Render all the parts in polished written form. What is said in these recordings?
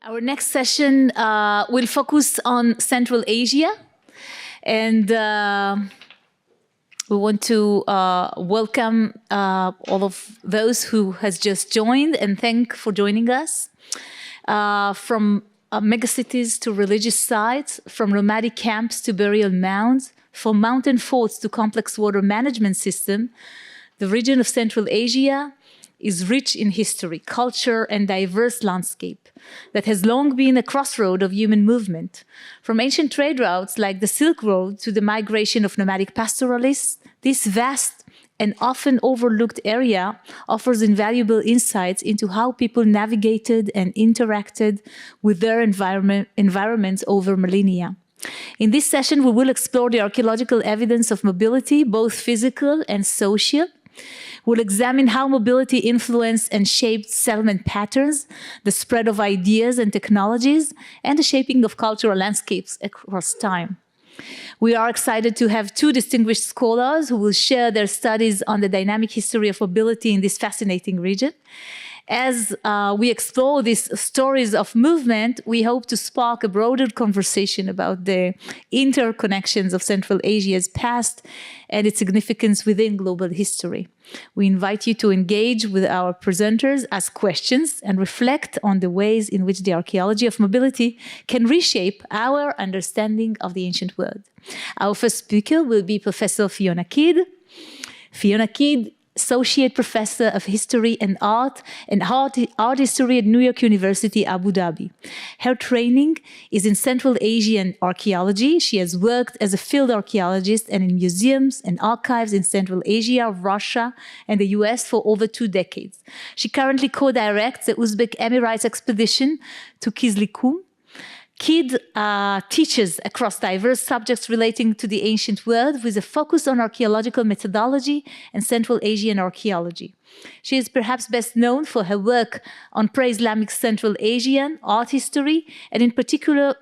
Our next session will focus on Central Asia, and we want to welcome all of those who has just joined and thank for joining us. From megacities to religious sites, from nomadic camps to burial mounds, from mountain forts to complex water management system, the region of Central Asia is rich in history, culture, and diverse landscape that has long been a crossroad of human movement. From ancient trade routes like the Silk Road to the migration of nomadic pastoralists, this vast and often overlooked area offers invaluable insights into how people navigated and interacted with their environments over millennia. In this session, we will explore the archaeological evidence of mobility, both physical and social. We'll examine how mobility influenced and shaped settlement patterns, the spread of ideas and technologies, and the shaping of cultural landscapes across time. We are excited to have two distinguished scholars who will share their studies on the dynamic history of mobility in this fascinating region. As we explore these stories of movement, we hope to spark a broader conversation about the interconnections of Central Asia's past and its significance within global history. We invite you to engage with our presenters, ask questions, and reflect on the ways in which the archaeology of mobility can reshape our understanding of the ancient world. Our first speaker will be Professor Fiona Kidd. Fiona Kidd, Associate Professor of History and Art History at New York University, Abu Dhabi. Her training is in Central Asian archaeology. She has worked as a field archaeologist and in museums and archives in Central Asia, Russia, and the US for over 2 decades. She currently co-directs the Uzbek Emirates expedition to Qyzylqum. Kidd teaches across diverse subjects relating to the ancient world with a focus on archaeological methodology and Central Asian archaeology. She is perhaps best known for her work on pre-Islamic Central Asian art history, and in particular,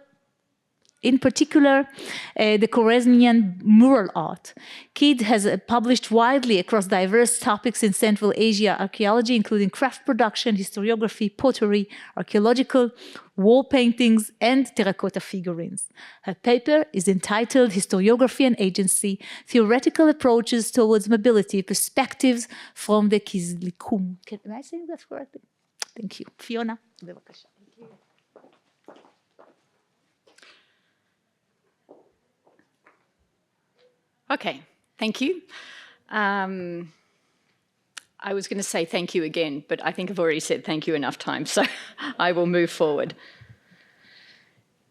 the Khwarezmian mural art. Kidd has published widely across diverse topics in Central Asia archaeology, including craft production, historiography, pottery, archaeological, wall paintings, and terracotta figurines. Her paper is entitled Historiography and Agency, Theoretical Approaches Towards Mobility, Perspectives from the Qyzylqum. Am I saying that correctly? Thank you. Fiona, bevakasha. Okay, thank you. I was going to say thank you again, but I think I've already said thank you enough times, so I will move forward.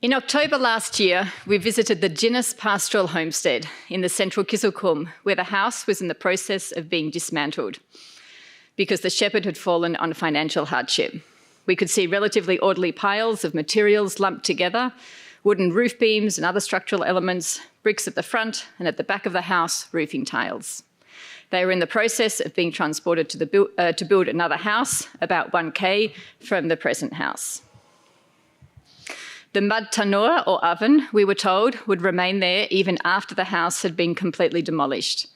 In October last year, we visited the Jinnis Pastoral Homestead in the central Qyzylqum, where the house was in the process of being dismantled because the shepherd had fallen on financial hardship. We could see relatively orderly piles of materials lumped together, wooden roof beams and other structural elements, bricks at the front and at the back of the house, roofing tiles. They were in the process of being transported to build another house about 1K from the present house. The mud tanur, or oven, we were told, would remain there even after the house had been completely demolished.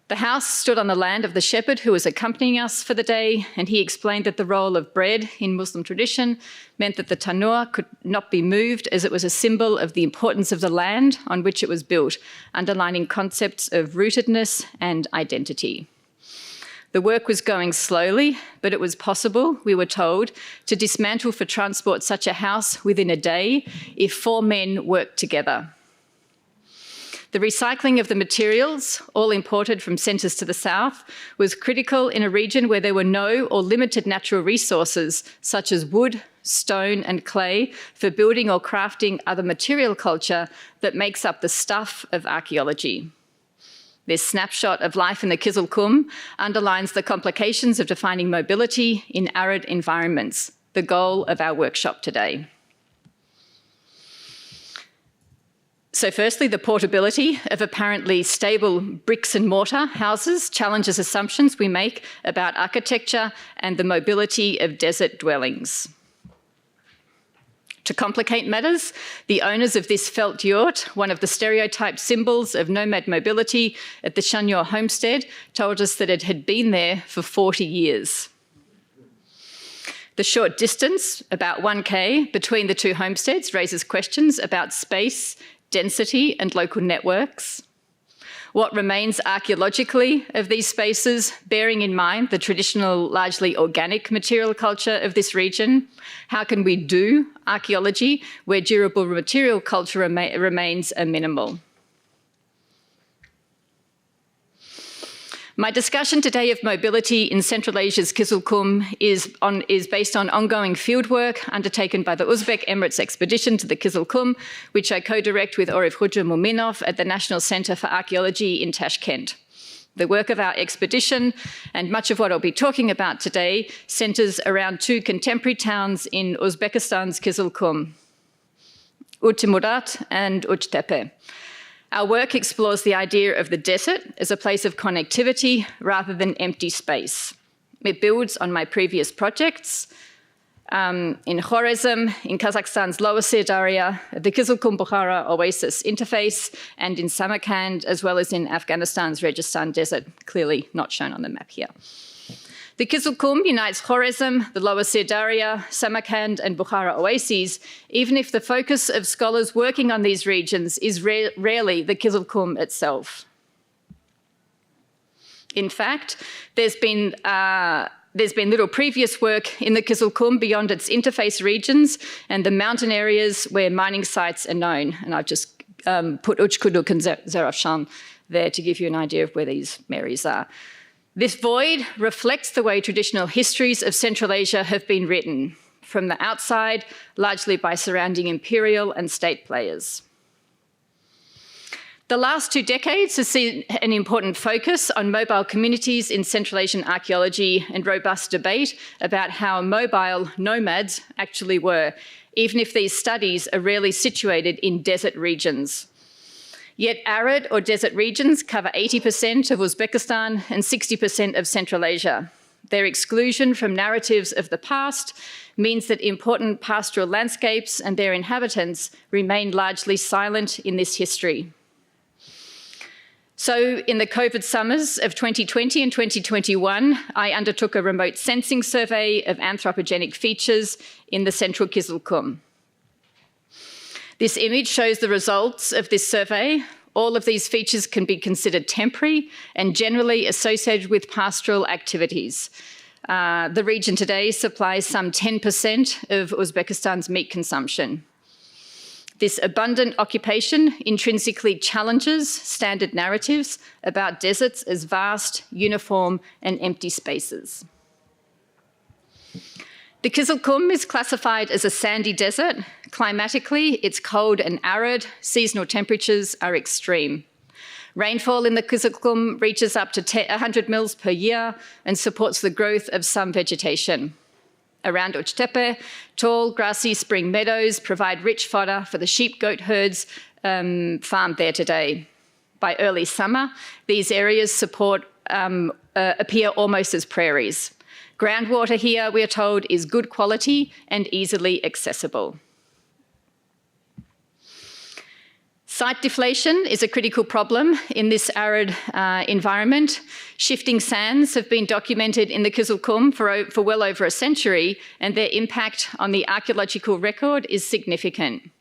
The house stood on the land of the shepherd who was accompanying us for the day, and he explained that the role of bread in Muslim tradition meant that the tanur could not be moved as it was a symbol of the importance of the land on which it was built, underlining concepts of rootedness and identity. The work was going slowly, but it was possible, we were told, to dismantle for transport such a house within a day if 4 men worked together. The recycling of the materials, all imported from centres to the south, was critical in a region where there were no or limited natural resources such as wood, stone and clay for building or crafting other material culture that makes up the stuff of archaeology. This snapshot of life in the Qyzylqum underlines the complications of defining mobility in arid environments, the goal of our workshop today. So firstly, the portability of apparently stable bricks and mortar houses challenges assumptions we make about architecture and the mobility of desert dwellings. To complicate matters, the owners of this felt yurt, one of the stereotyped symbols of nomad mobility at the Shanyor homestead, told us that it had been there for 40 years. The short distance, about 1K, between the two homesteads raises questions about space, density, and local networks. What remains archaeologically of these spaces, bearing in mind the traditional, largely organic material culture of this region? How can we do archaeology where durable material culture remains a minimal? My discussion today of mobility in Central Asia's Qyzylqum is based on ongoing fieldwork undertaken by the Uzbek Emirates expedition to the Qyzylqum, which I co-direct with Orif Hoxha Muminov at the National Centre for Archaeology in Tashkent. The work of our expedition, and much of what I'll be talking about today, centres around two contemporary towns in Uzbekistan's Qyzylqum, Utimurat and Uchtepe. Our work explores the idea of the desert as a place of connectivity rather than empty space. It builds on my previous projects in Khwarezm, in Kazakhstan's Lower Sirdarya, the Qyzylqum-Bukhara Oasis interface, and in Samarkand, as well as in Afghanistan's Registan Desert, clearly not shown on the map here. The Qyzylqum unites Khwarezm, the Lower Sirdarya, Samarkand, and Bukhara oases, even if the focus of scholars working on these regions is rarely the Qyzylqum itself. In fact, there's been little previous work in the Qyzylqum beyond its interface regions and the mountain areas where mining sites are known. And I've just put Uchkuduk and Zarafshan there to give you an idea of where these areas are. This void reflects the way traditional histories of Central Asia have been written, from the outside, largely by surrounding imperial and state players. The last 2 decades have seen an important focus on mobile communities in Central Asian archaeology and robust debate about how mobile nomads actually were, even if these studies are rarely situated in desert regions. Yet arid or desert regions cover 80% of Uzbekistan and 60% of Central Asia. Their exclusion from narratives of the past means that important pastoral landscapes and their inhabitants remain largely silent in this history. So in the COVID summers of 2020 and 2021, I undertook a remote sensing survey of anthropogenic features in the central Qyzylqum. This image shows the results of this survey. All of these features can be considered temporary and generally associated with pastoral activities. The region today supplies some 10% of Uzbekistan's meat consumption. This abundant occupation intrinsically challenges standard narratives about deserts as vast, uniform, and empty spaces. The Qyzylqum is classified as a sandy desert. Climatically, it's cold and arid. Seasonal temperatures are extreme. Rainfall in the Qyzylqum reaches up to 100 mils per year and supports the growth of some vegetation. Around Uchtepe, tall, grassy spring meadows provide rich fodder for the sheep-goat herds farmed there today. By early summer, these areas appear almost as prairies. Groundwater here, we are told, is good quality and easily accessible. Site deflation is a critical problem in this arid environment. Shifting sands have been documented in the Qyzylqum for well over a century, and their impact on the archaeological record is significant.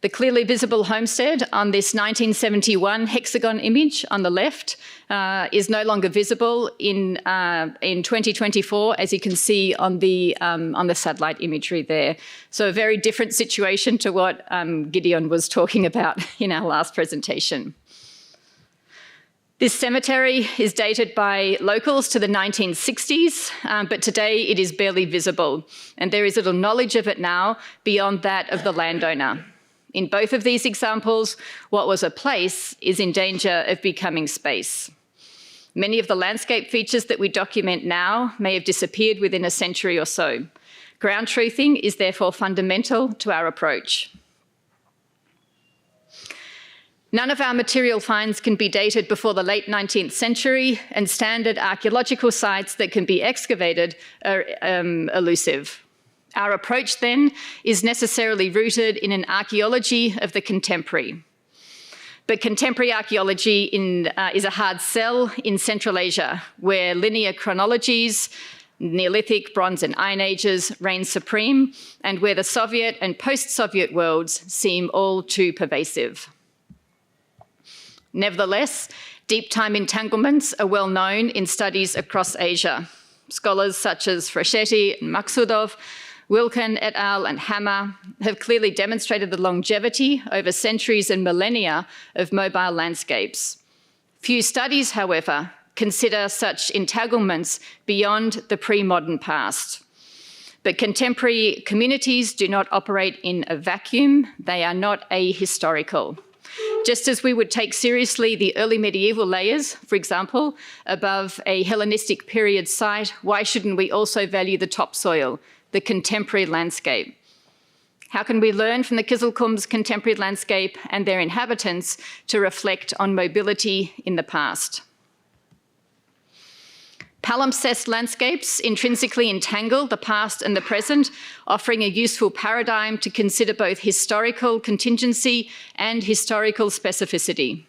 The clearly visible homestead on this 1971 hexagon image on the left is no longer visible in 2024, as you can see on the satellite imagery there. So a very different situation to what Gideon was talking about in our last presentation. This cemetery is dated by locals to the 1960s, but today it is barely visible, and there is little knowledge of it now beyond that of the landowner. In both of these examples, what was a place is in danger of becoming space. Many of the landscape features that we document now may have disappeared within a century or so. Ground truthing is therefore fundamental to our approach. None of our material finds can be dated before the late 19th century, and standard archaeological sites that can be excavated are elusive. Our approach, then, is necessarily rooted in an archaeology of the contemporary. But contemporary archaeology is a hard sell in Central Asia, where linear chronologies Neolithic, Bronze and Iron Ages reign supreme, and where the Soviet and post-Soviet worlds seem all too pervasive. Nevertheless, deep time entanglements are well known in studies across Asia. Scholars such as Farhod and Maksudov, Wilken et al. And Hammer have clearly demonstrated the longevity over centuries and millennia of mobile landscapes. Few studies, however, consider such entanglements beyond the pre-modern past. But contemporary communities do not operate in a vacuum. They are not ahistorical. Just as we would take seriously the early medieval layers, for example, above a Hellenistic period site, why shouldn't we also value the topsoil, the contemporary landscape? How can we learn from the Qyzylqum's contemporary landscape and their inhabitants to reflect on mobility in the past? Palimpsest landscapes intrinsically entangle the past and the present, offering a useful paradigm to consider both historical contingency and historical specificity.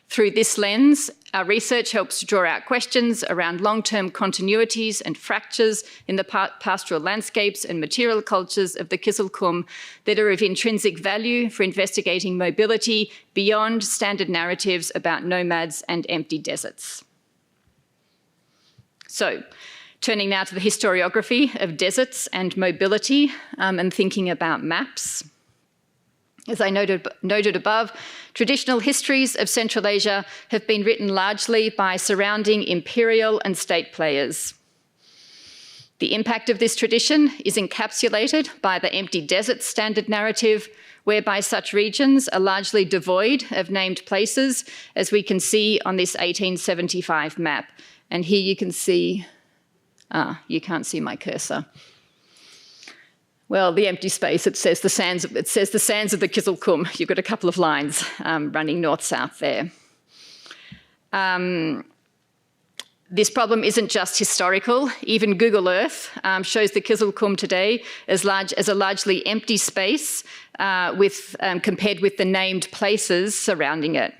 Through this lens, our research helps to draw out questions around long-term continuities and fractures in the pastoral landscapes and material cultures of the Qyzylqum that are of intrinsic value for investigating mobility beyond standard narratives about nomads and empty deserts. So, turning now to the historiography of deserts and mobility and thinking about maps. As I noted above, traditional histories of Central Asia have been written largely by surrounding imperial and state players. The impact of this tradition is encapsulated by the empty desert standard narrative, whereby such regions are largely devoid of named places, as we can see on this 1875 map. And here you can see, you can't see my cursor. Well, the empty space, it says the sands of the Qyzylqum. You've got a couple of lines running north-south there. This problem isn't just historical. Even Google Earth shows the Qyzylqum today as a largely empty space compared with the named places surrounding it.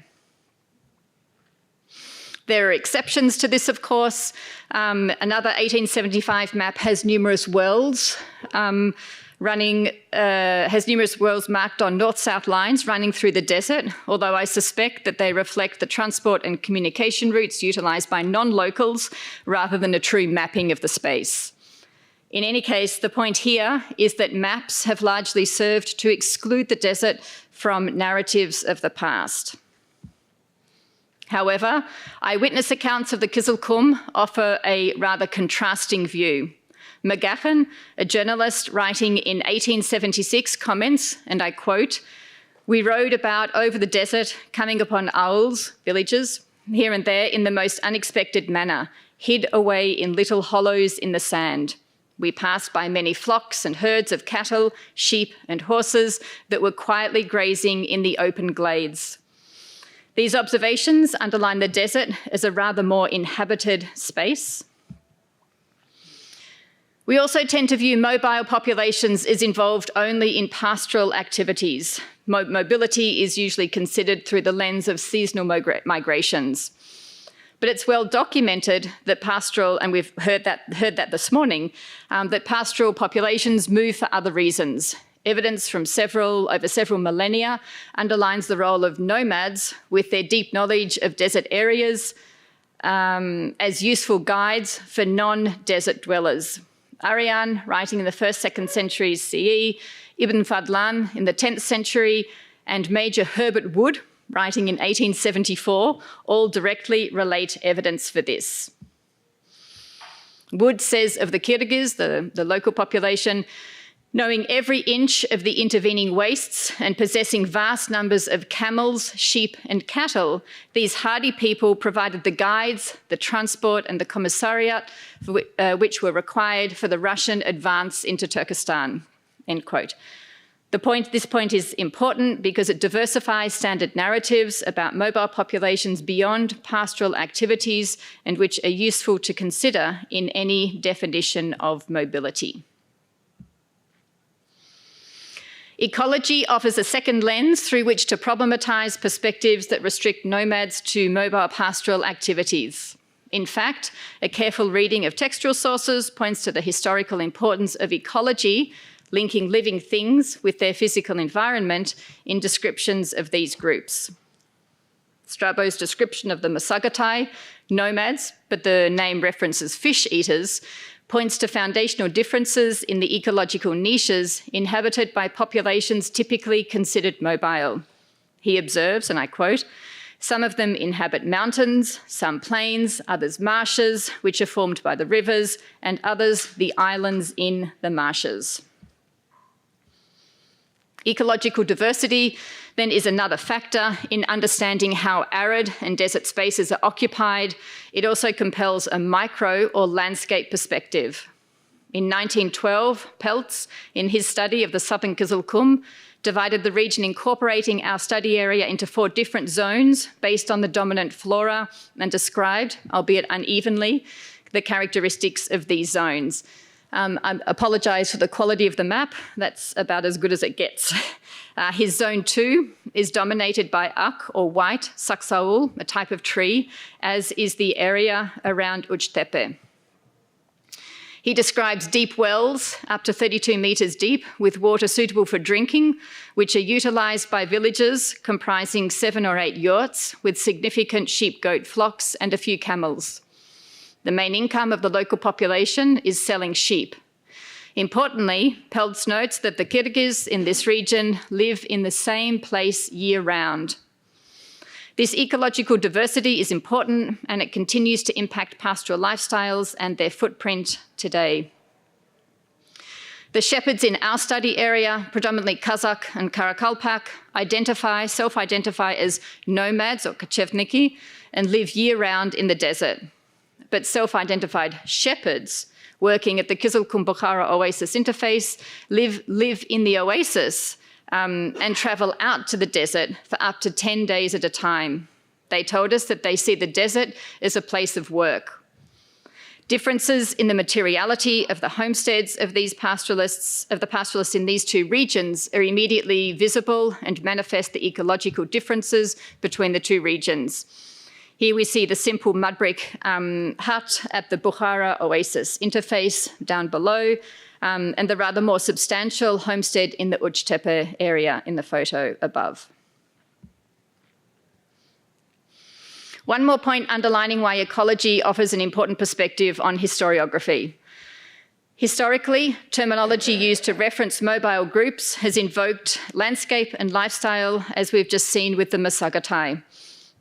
There are exceptions to this, of course. Another 1875 map has numerous wells marked on north-south lines running through the desert, although I suspect that they reflect the transport and communication routes utilised by non-locals rather than a true mapping of the space. In any case, the point here is that maps have largely served to exclude the desert from narratives of the past. However, eyewitness accounts of the Qyzylqum offer a rather contrasting view. McGahan, a journalist writing in 1876, comments, and I quote, "We rode about over the desert, coming upon auls, villages, here and there in the most unexpected manner, hid away in little hollows in the sand. We passed by many flocks and herds of cattle, sheep and horses that were quietly grazing in the open glades." These observations underline the desert as a rather more inhabited space. We also tend to view mobile populations as involved only in pastoral activities. Mobility is usually considered through the lens of seasonal migrations. But it's well documented that pastoral, and we've heard that this morning, that pastoral populations move for other reasons. Evidence from over several millennia underlines the role of nomads with their deep knowledge of desert areas as useful guides for non-desert dwellers. Arian, writing in the 1st, 2nd centuries CE, Ibn Fadlan in the 10th century, and Major Herbert Wood, writing in 1874, all directly relate evidence for this. Wood says of the Kyrgyz, the local population, knowing every inch of the intervening wastes and possessing vast numbers of camels, sheep, and cattle, these hardy people provided the guides, the transport, and the commissariat which were required for the Russian advance into Turkestan, end quote. This point is important because it diversifies standard narratives about mobile populations beyond pastoral activities and which are useful to consider in any definition of mobility. Ecology offers a second lens through which to problematize perspectives that restrict nomads to mobile pastoral activities. In fact, a careful reading of textual sources points to the historical importance of ecology, linking living things with their physical environment in descriptions of these groups. Strabo's description of the Maksudov, nomads, but the name references fish eaters, points to foundational differences in the ecological niches inhabited by populations typically considered mobile. He observes, and I quote, "Some of them inhabit mountains, some plains, others marshes, which are formed by the rivers, and others the islands in the marshes." Ecological diversity then is another factor in understanding how arid and desert spaces are occupied. It also compels a micro or landscape perspective. In 1912, Peltz, in his study of the southern Qyzylqum, divided the region incorporating our study area into 4 different zones based on the dominant flora and described, albeit unevenly, the characteristics of these zones. I apologise for the quality of the map. That's about as good as it gets. His zone 2 is dominated by ak, or white, saksaul, a type of tree, as is the area around Uchtepe. He describes deep wells up to 32 metres deep with water suitable for drinking, which are utilised by villagers comprising 7 or 8 yurts with significant sheep-goat flocks and a few camels. The main income of the local population is selling sheep. Importantly, Peltz notes that the Kyrgyz in this region live in the same place year-round. This ecological diversity is important, and it continues to impact pastoral lifestyles and their footprint today. The shepherds in our study area, predominantly Kazakh and Karakalpak, self-identify as nomads or kochevniki and live year-round in the desert. But self-identified shepherds working at the Qyzylqum-Bukhara Oasis interface live in the oasis and travel out to the desert for up to 10 days at a time. They told us that they see the desert as a place of work. Differences in the materiality of the homesteads of the pastoralists in these 2 regions are immediately visible and manifest the ecological differences between the 2 regions. Here we see the simple mud brick hut at the Bukhara Oasis interface down below, and the rather more substantial homestead in the Uchtepe area in the photo above. One more point underlining why ecology offers an important perspective on historiography. Historically, terminology used to reference mobile groups has invoked landscape and lifestyle, as we've just seen with the Maksudov.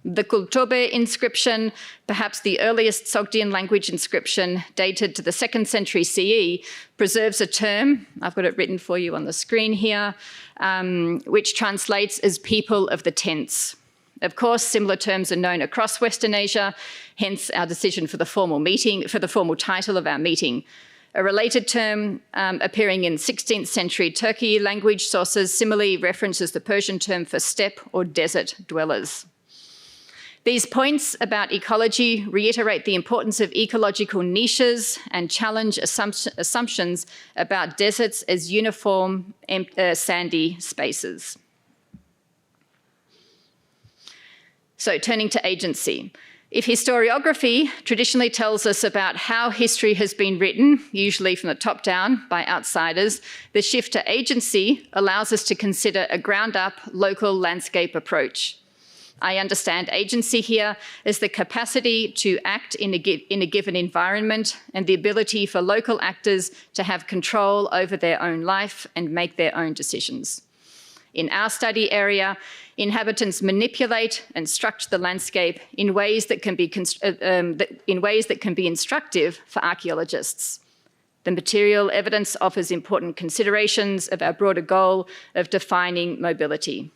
The Kultobe inscription, perhaps the earliest Sogdian language inscription dated to the 2nd century CE, preserves a term, I've got it written for you on the screen here, which translates as people of the tents. Of course, similar terms are known across Western Asia, hence our decision for the formal title of our meeting. A related term appearing in 16th century Turkey language sources similarly references the Persian term for steppe or desert dwellers. These points about ecology reiterate the importance of ecological niches and challenge assumptions about deserts as uniform, sandy spaces. So, turning to agency. If historiography traditionally tells us about how history has been written, usually from the top down by outsiders, the shift to agency allows us to consider a ground-up local landscape approach. I understand agency here as the capacity to act in a given environment and the ability for local actors to have control over their own life and make their own decisions. In our study area, inhabitants manipulate and structure the landscape in ways that can be instructive for archaeologists. The material evidence offers important considerations of our broader goal of defining mobility.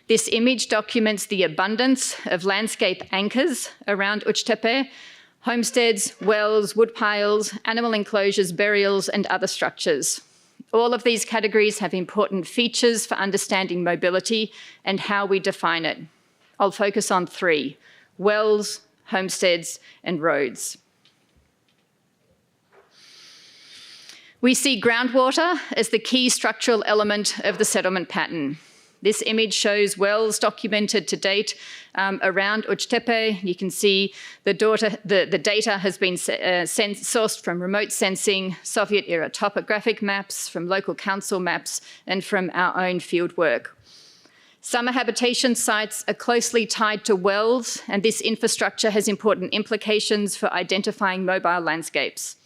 This image documents the abundance of landscape anchors around Uchtepe, homesteads, wells, woodpiles, animal enclosures, burials, and other structures. All of these categories have important features for understanding mobility and how we define it. I'll focus on 3: wells, homesteads, and roads. We see groundwater as the key structural element of the settlement pattern. This image shows wells documented to date around Uchtepe. You can see the data has been sourced from remote sensing, Soviet-era topographic maps, from local council maps, and from our own field work. Summer habitation sites are closely tied to wells, and this infrastructure has important implications for identifying mobile landscapes.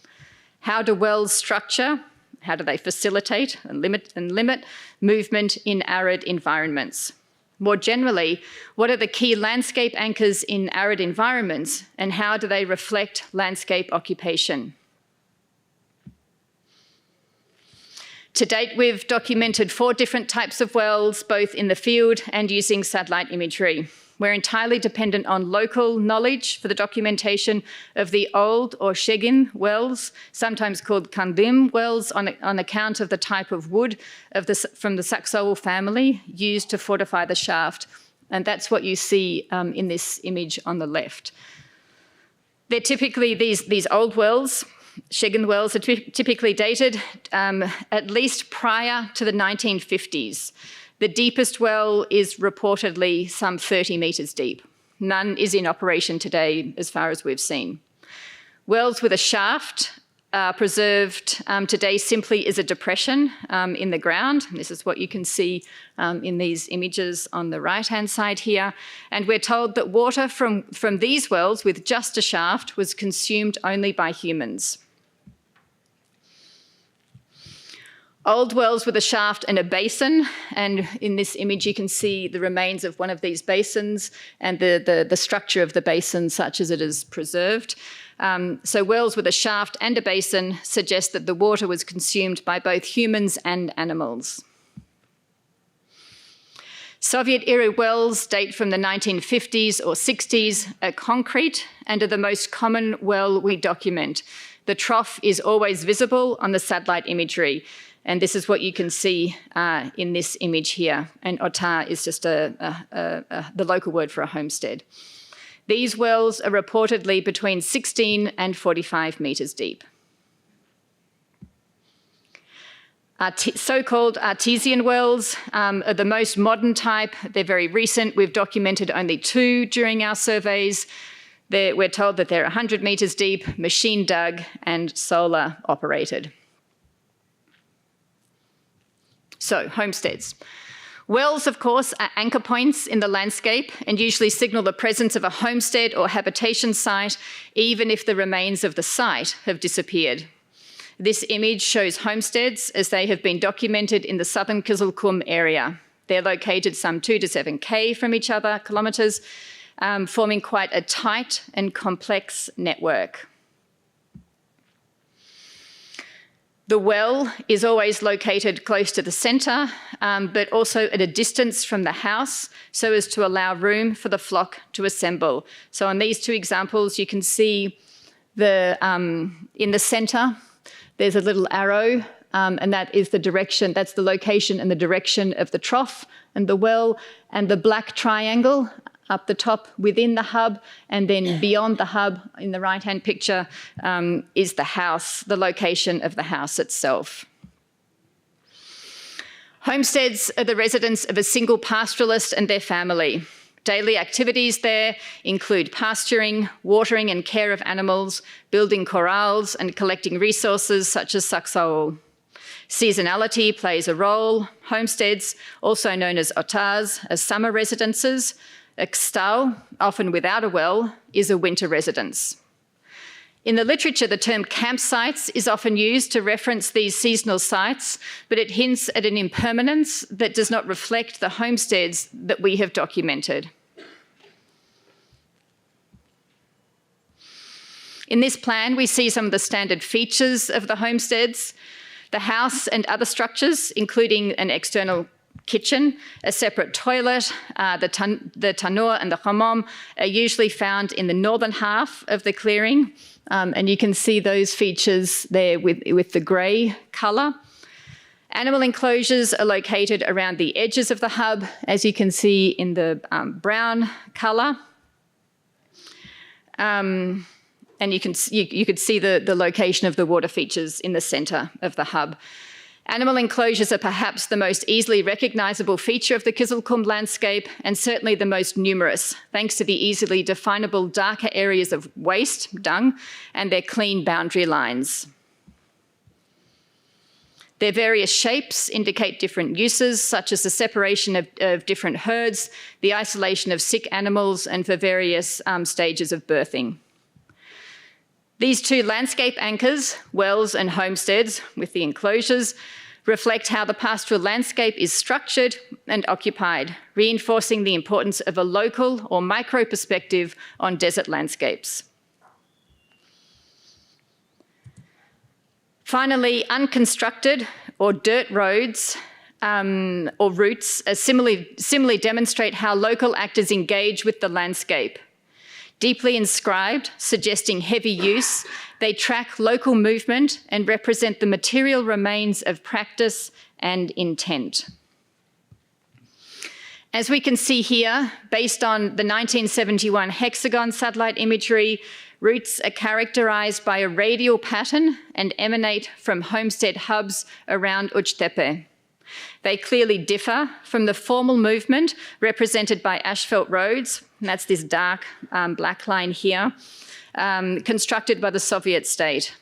How do wells structure? How do they facilitate and limit movement in arid environments? More generally, what are the key landscape anchors in arid environments, and how do they reflect landscape occupation? To date, we've documented 4 different types of wells, both in the field and using satellite imagery. We're entirely dependent on local knowledge for the documentation of the old or Shegin wells, sometimes called Kandim wells, on account of the type of wood from the Saksowul family used to fortify the shaft. And that's what you see in this image on the left. They're typically these old wells. Shegin wells are typically dated at least prior to the 1950s. The deepest well is reportedly some 30 metres deep. None is in operation today, as far as we've seen. Wells with a shaft are preserved today simply as a depression in the ground. This is what you can see in these images on the right-hand side here. And we're told that water from these wells with just a shaft was consumed only by humans. Old wells with a shaft and a basin, and in this image you can see the remains of one of these basins and the structure of the basin such as it is preserved. So wells with a shaft and a basin suggest that the water was consumed by both humans and animals. Soviet-era wells date from the 1950s or 60s, are concrete and are the most common well we document. The trough is always visible on the satellite imagery. And this is what you can see in this image here. And otar is just the local word for a homestead. These wells are reportedly between 16 and 45 metres deep. So-called artesian wells are the most modern type. They're very recent. We've documented only 2 during our surveys. We're told that they're 100 metres deep, machine dug, and solar operated. So, homesteads. Wells, of course, are anchor points in the landscape and usually signal the presence of a homestead or habitation site, even if the remains of the site have disappeared. This image shows homesteads as they have been documented in the southern Qyzylqum area. They're located some 2 to 7 from each other, kilometres, forming quite a tight and complex network. The well is always located close to the centre, but also at a distance from the house, so as to allow room for the flock to assemble. So on these 2 examples, you can see in the centre, there's a little arrow, and that is the direction, that's the location and the direction of the trough and the well, and the black triangle up the top within the hub, and then beyond the hub in the right-hand picture is the house, the location of the house itself. Homesteads are the residence of a single pastoralist and their family. Daily activities there include pasturing, watering and care of animals, building corrals and collecting resources such as saksowul. Seasonality plays a role. Homesteads, also known as otars, are summer residences. A stau, often without a well, is a winter residence. In the literature, the term campsites is often used to reference these seasonal sites, but it hints at an impermanence that does not reflect the homesteads that we have documented. In this plan, we see some of the standard features of the homesteads. The house and other structures, including an external kitchen, a separate toilet, the tanur and the hammam are usually found in the northern half of the clearing, and you can see those features there with the grey colour. Animal enclosures are located around the edges of the hub, as you can see in the brown colour. And you could see the location of the water features in the centre of the hub. Animal enclosures are perhaps the most easily recognisable feature of the Qyzylqum landscape, and certainly the most numerous, thanks to the easily definable darker areas of waste, dung, and their clean boundary lines. Their various shapes indicate different uses, such as the separation of different herds, the isolation of sick animals, and for various stages of birthing. These two landscape anchors, wells and homesteads, with the enclosures, reflect how the pastoral landscape is structured and occupied, reinforcing the importance of a local or micro perspective on desert landscapes. Finally, unconstructed or dirt roads or routes similarly demonstrate how local actors engage with the landscape. Deeply inscribed, suggesting heavy use, they track local movement and represent the material remains of practice and intent. As we can see here, based on the 1971 hexagon satellite imagery, routes are characterised by a radial pattern and emanate from homestead hubs around Uchtepe. They clearly differ from the formal movement represented by asphalt roads, and that's this dark black line here, constructed by the Soviet state.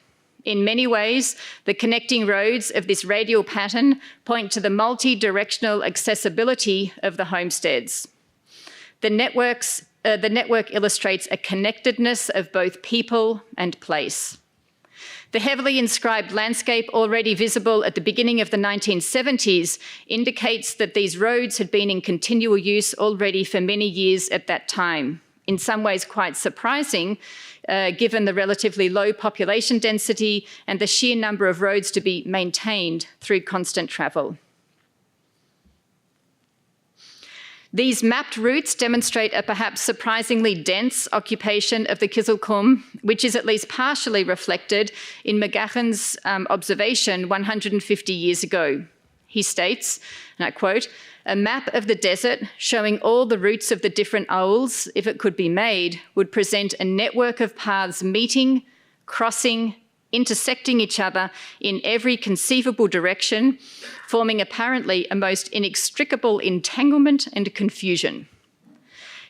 In many ways, the connecting roads of this radial pattern point to the multi-directional accessibility of the homesteads. The network illustrates a connectedness of both people and place. The heavily inscribed landscape already visible at the beginning of the 1970s indicates that these roads had been in continual use already for many years at that time. In some ways quite surprising, given the relatively low population density and the sheer number of roads to be maintained through constant travel. These mapped routes demonstrate a perhaps surprisingly dense occupation of the Qyzylqum, which is at least partially reflected in McGachan's observation 150 years ago. He states, and I quote, "A map of the desert showing all the routes of the different auls, if it could be made, would present a network of paths meeting, crossing, intersecting each other in every conceivable direction, forming apparently a most inextricable entanglement and confusion."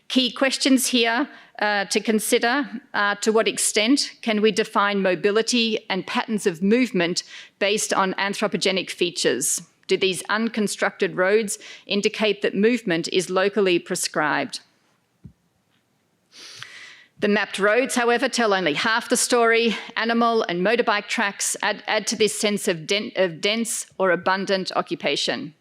Key questions here to consider are to what extent can we define mobility and patterns of movement based on anthropogenic features? Do these unconstructed roads indicate that movement is locally prescribed? The mapped roads, however, tell only half the story. Animal and motorbike tracks add to this sense of dense or abundant occupation.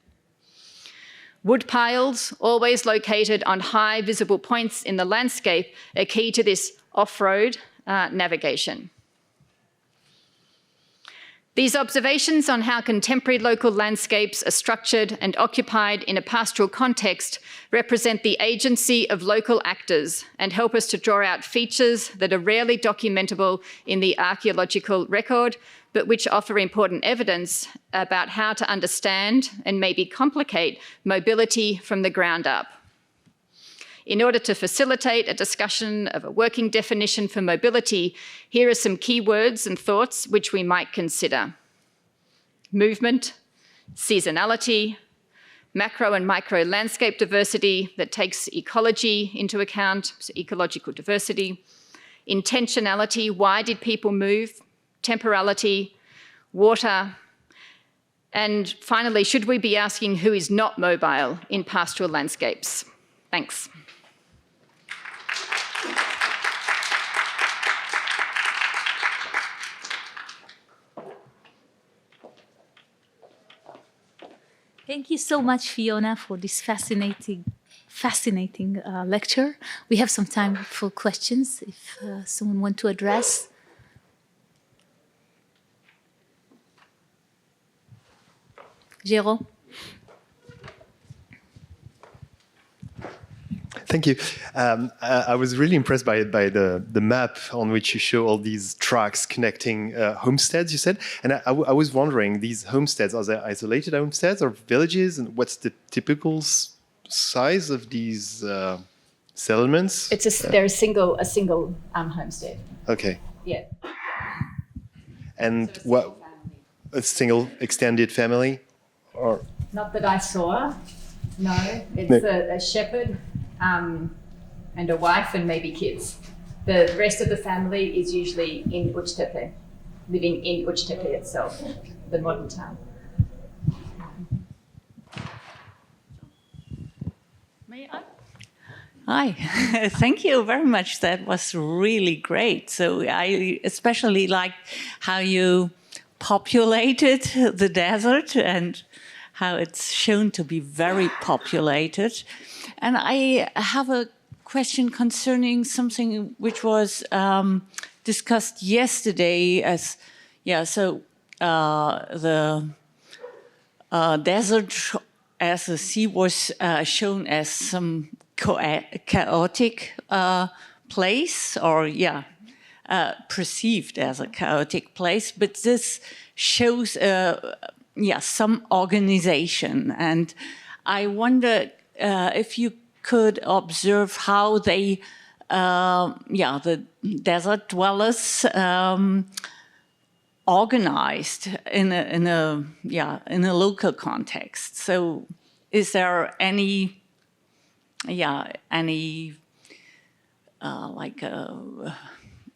Wood piles, always located on high visible points in the landscape, are key to this off-road navigation. These observations on how contemporary local landscapes are structured and occupied in a pastoral context represent the agency of local actors and help us to draw out features that are rarely documentable in the archaeological record, but which offer important evidence about how to understand and maybe complicate mobility from the ground up. In order to facilitate a discussion of a working definition for mobility, here are some key words and thoughts which we might consider. Movement, seasonality, macro and micro landscape diversity that takes ecology into account, so ecological diversity, intentionality, why did people move, temporality, water, and finally, should we be asking who is not mobile in pastoral landscapes? Thanks. Thank you so much, Fiona, for this fascinating lecture. We have some time for questions if someone wants to address. Jérôme. Thank you. I was really impressed by the map on which you show all these tracks connecting homesteads, you said. And I was wondering, these homesteads, are they isolated homesteads or villages? And what's the typical size of these settlements? They're a single homestead. Okay. Yeah. And So what? a single extended family, or Not that I saw. No, it's No. a shepherd and a wife and maybe kids. The rest of the family is usually in Uçtepe, living in Uçtepe itself, the modern town. May I? Hi, thank you very much. That was really great. So I especially liked how you populated the desert and how it's shown to be very populated. And I have a question concerning something which was discussed yesterday as, the desert as the sea was shown as some chaotic place, or perceived as a chaotic place, but this shows some organization. And I wonder if you could observe how they, the desert dwellers organized in a local context. So is there any like a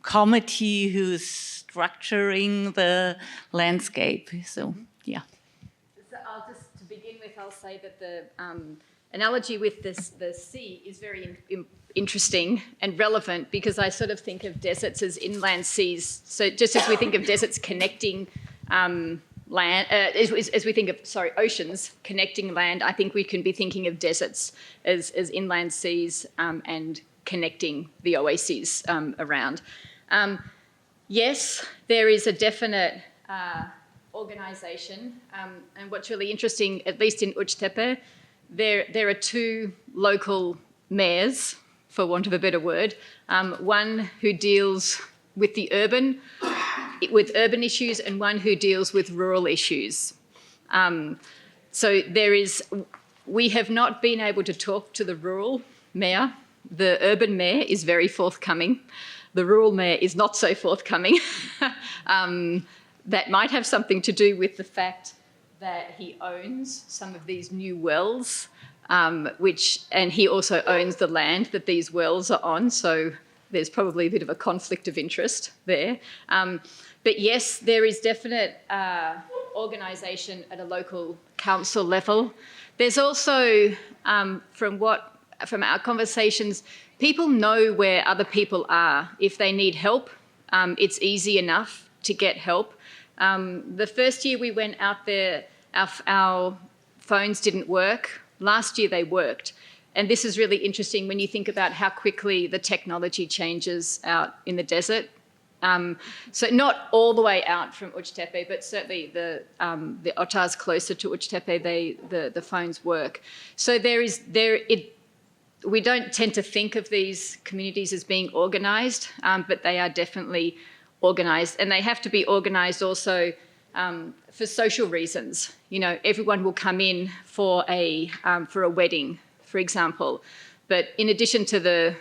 committee who's structuring the landscape? So yeah. So I'll just, to begin with, I'll say that the analogy with the sea is very interesting and relevant, because I sort of think of deserts as inland seas. So just as we think of deserts connecting land, as we think of, oceans connecting land, I think we can be thinking of deserts as inland seas and connecting the oases around. Yes, there is a definite organisation, and what's really interesting, at least in Uçtepe, there are two local mayors, for want of a better word, one who deals with urban issues and one who deals with rural issues. So we have not been able to talk to the rural mayor. The urban mayor is very forthcoming. The rural mayor is not so forthcoming. That might have something to do with the fact that he owns some of these new wells, and he also owns the land that these wells are on, so there's probably a bit of a conflict of interest there. But yes, there is definite organisation at a local council level. There's also, from our conversations, people know where other people are. If they need help, it's easy enough to get help. The first year we went out there, our phones didn't work. Last year they worked. And this is really interesting when you think about how quickly the technology changes out in the desert. So not all the way out from Uçtepe, but certainly the Otars closer to Uçtepe, the phones work. So we don't tend to think of these communities as being organised, but they are definitely organised, and they have to be organised also for social reasons. You know, everyone will come in for a wedding, for example, but in addition to the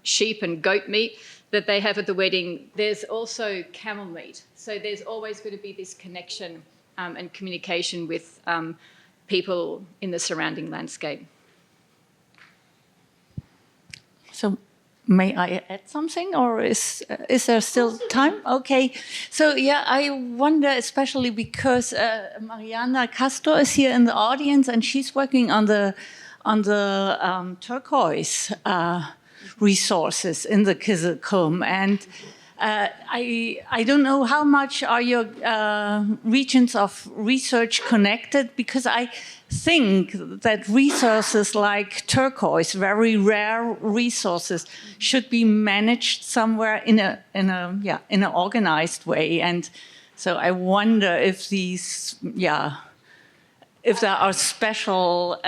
sheep and goat meat that they have at the wedding, there's also camel meat. So there's always going to be this connection and communication with people in the surrounding landscape. So may I add something, or is there still time? Okay. So yeah, I wonder, especially because Mariana Castro is here in the audience, and she's working on the turquoise resources in the Qyzylqum, and I don't know how much are your regions of research connected, because I think that resources like turquoise, very rare resources, should be managed somewhere in an organized way. And so I wonder if if there are special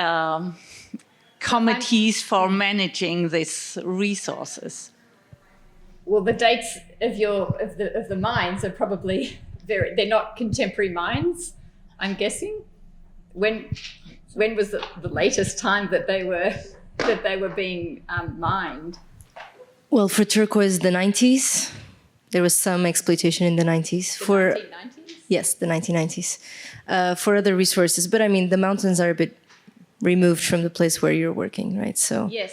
committees for managing these resources. Well, the dates of the mines are probably they're not contemporary mines, I'm guessing. When was the latest time that they were being mined? Well, for turquoise, the 90s. There was some exploitation in the 90s. The 1990s? Yes, the 1990s. For other resources. But I mean, the mountains are a bit removed from the place where you're working, right? So yes.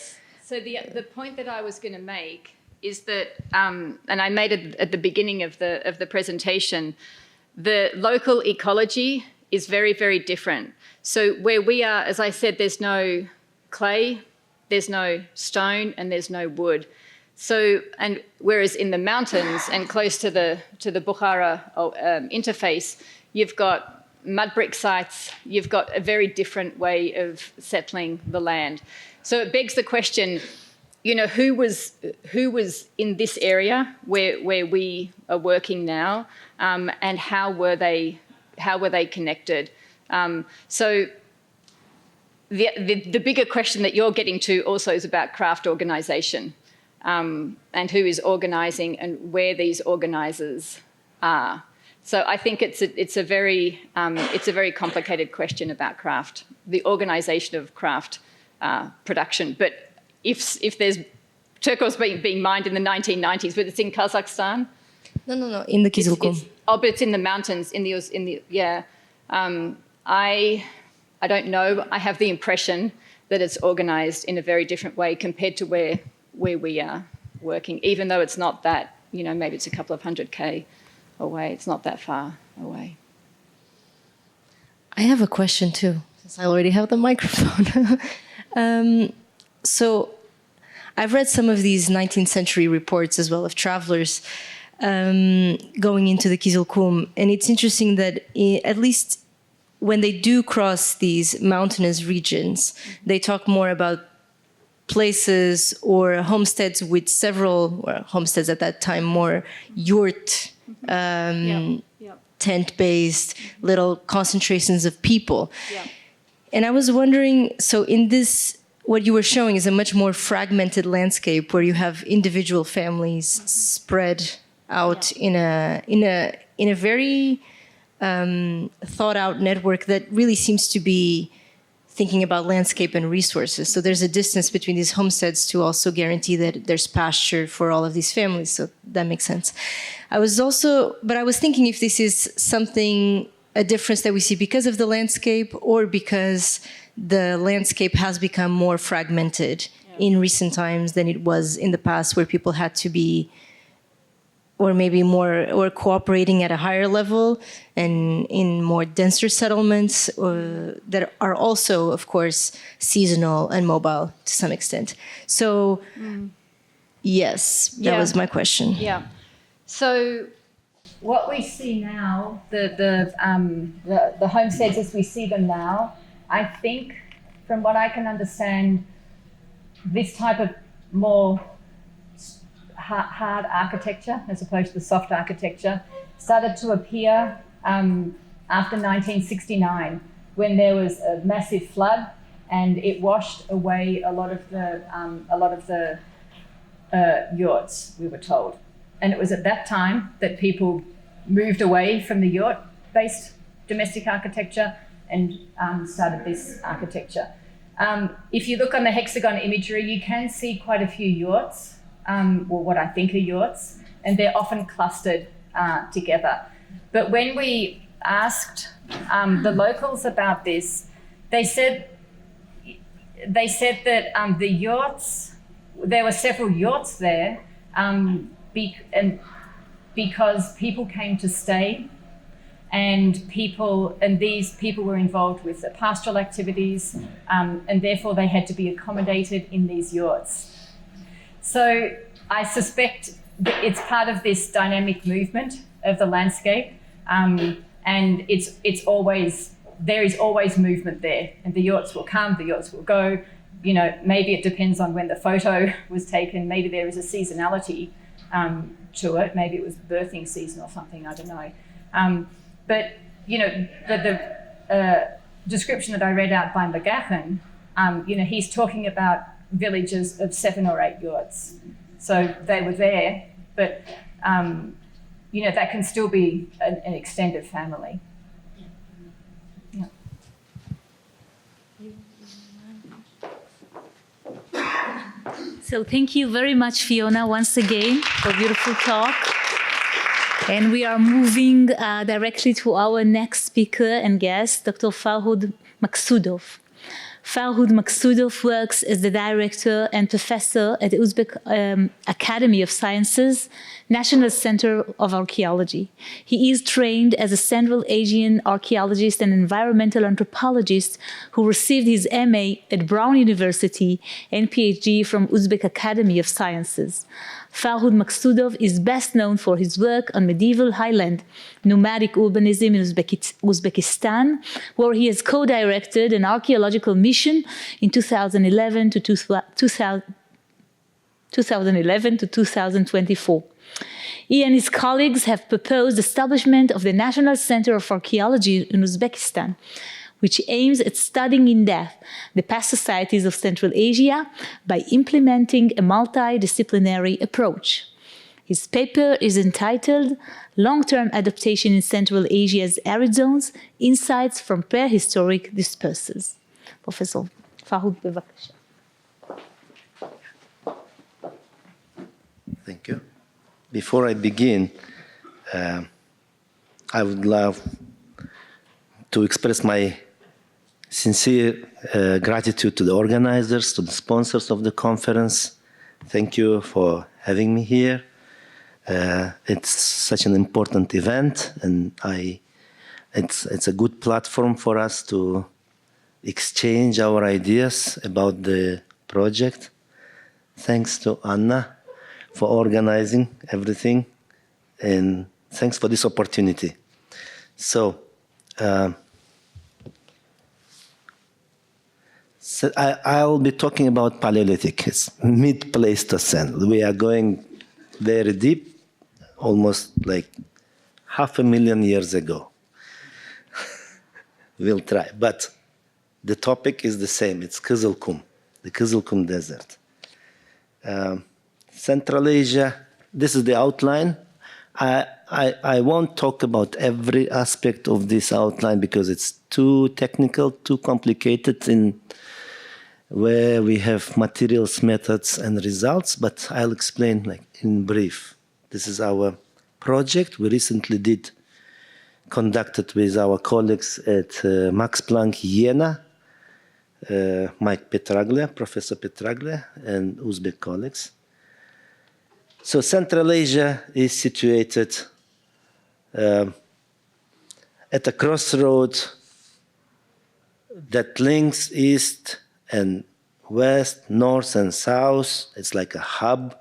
So the point that I was going to make is that, and I made it at the beginning of the presentation, the local ecology is very, very different. So where we are, as I said, there's no clay, there's no stone, and there's no wood. So, and whereas in the mountains and close to the Bukhara interface, you've got mud brick sites, you've got a very different way of settling the land. So it begs the question, you know, who was in this area where we are working now, and how were they connected? So the bigger question that you're getting to also is about craft organisation, and who is organising and where these organisers are. So I think it's a very complicated question about craft, the organisation of craft production. But if there's turquoise being mined in the 1990s, but it's in Kazakhstan. No, in the Qyzylqum. But it's in the mountains. I don't know. I have the impression that it's organised in a very different way compared to where we are working, even though it's not that, you know, maybe it's a couple of 100K away. It's not that far away. I have a question too, since I already have the microphone. So I've read some of these 19th century reports as well of travelers going into the Qyzylqum, and it's interesting that at least when they do cross these mountainous regions, they talk more about places or homesteads with several, well, homesteads at that time, more yurt, tent-based, little concentrations of people. Yeah. And I was wondering, so in this, what you were showing is a much more fragmented landscape where you have individual families spread out in a very thought out network that really seems to be thinking about landscape and resources. So there's a distance between these homesteads to also guarantee that there's pasture for all of these families. So that makes sense. I was thinking if this is something, a difference that we see because of the landscape or because the landscape has become more fragmented in recent times than it was in the past, where people had to be, or maybe more, or cooperating at a higher level and in more denser settlements that are also, of course, seasonal and mobile to some extent. So, yes, that was my question. Yeah. So, what we see now, the homesteads as we see them now, I think, from what I can understand, this type of more hard architecture as opposed to the soft architecture started to appear after 1969, when there was a massive flood and it washed away a lot of the yurts, we were told. And it was at that time that people moved away from the yurt-based domestic architecture and started this architecture. If you look on the hexagon imagery, you can see quite a few yurts, or what I think are yurts, and they're often clustered together. But when we asked the locals about this, they said that the yurts, there were several yurts there, because people came to stay, and these people were involved with the pastoral activities, and therefore they had to be accommodated in these yurts. So I suspect that it's part of this dynamic movement of the landscape, and there is always movement there, and the yurts will come, the yurts will go. You know, maybe it depends on when the photo was taken. Maybe there is a seasonality to it. Maybe it was birthing season or something. I don't know. But you know, the description that I read out by McGahan, you know, he's talking about villages of 7 or 8 yurts. So they were there, but you know, that can still be an extended family. Yeah. So thank you very much, Fiona, once again for a beautiful talk. And we are moving directly to our next speaker and guest, Dr. Farhod Maksudov. Farhod Maksudov works as the director and professor at the Uzbek Academy of Sciences, National Center of Archaeology. He is trained as a Central Asian archaeologist and environmental anthropologist who received his MA at Brown University and PhD from Uzbek Academy of Sciences. Farhod Maksudov is best known for his work on medieval highland nomadic urbanism in Uzbekistan, where he has co-directed an archaeological mission in 2011 to 2024. He and his colleagues have proposed establishment of the National Center of Archaeology in Uzbekistan, which aims at studying in depth the past societies of Central Asia by implementing a multidisciplinary approach. His paper is entitled Long-Term Adaptation in Central Asia's Arid Zones, Insights from Prehistoric Dispersals. Professor Farhod, bevakasha. Thank you. Before I begin, I would love to express my sincere gratitude to the organizers, to the sponsors of the conference. Thank you for having me here. It's such an important event, and it's a good platform for us to exchange our ideas about the project. Thanks to Anna for organizing everything, and thanks for this opportunity. So I'll be talking about Paleolithic. It's mid-Pleistocene. We are going very deep, almost like 500,000 years ago. We'll try. But the topic is the same. It's Qyzylqum, the Qyzylqum Desert. Central Asia, this is the outline. I won't talk about every aspect of this outline because it's too technical, too complicated in where we have materials, methods, and results, but I'll explain like in brief. This is our project we recently conducted with our colleagues at Max Planck Jena, Mike Petraglia, Professor Petraglia, and Uzbek colleagues. So Central Asia is situated at a crossroad that links east and west, north and south. It's like a hub.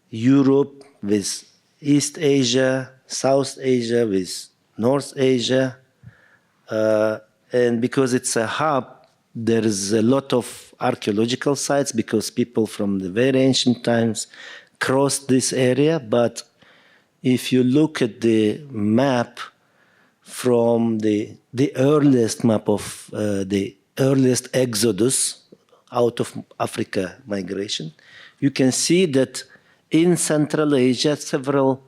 Europe with East Asia, South Asia with North Asia. And because it's a hub, there is a lot of archaeological sites because people from the very ancient times crossed this area. But if you look at the map from the earliest map of the earliest exodus out of Africa migration, you can see that in Central Asia, several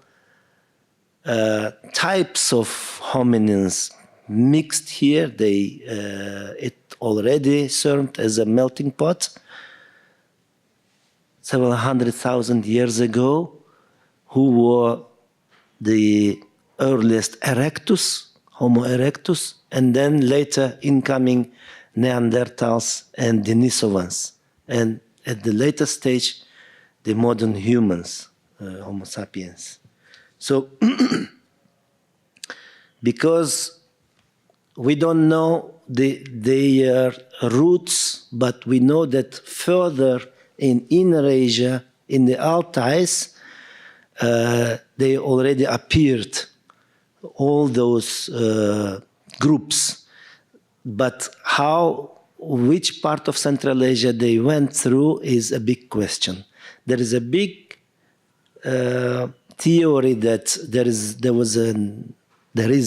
types of hominins mixed here. It already served as a melting pot several 100,000 years ago, who were the earliest erectus, Homo erectus, and then later incoming Neanderthals and Denisovans, and at the later stage, the modern humans, Homo sapiens. So, because we don't know their roots, but we know that further in Inner Asia, in the Altais, they already appeared, all those groups. But which part of Central Asia they went through is a big question. There is a big theory that there is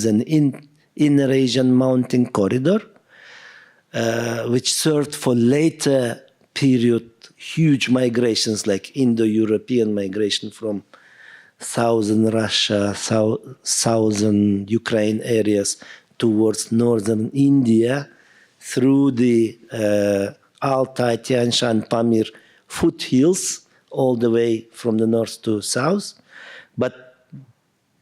an Inner Asian mountain corridor, which served for later period huge migrations like Indo-European migration from southern Russia, southern Ukraine areas towards northern India through the Altai, Tian Shan, Pamir foothills all the way from the north to south. But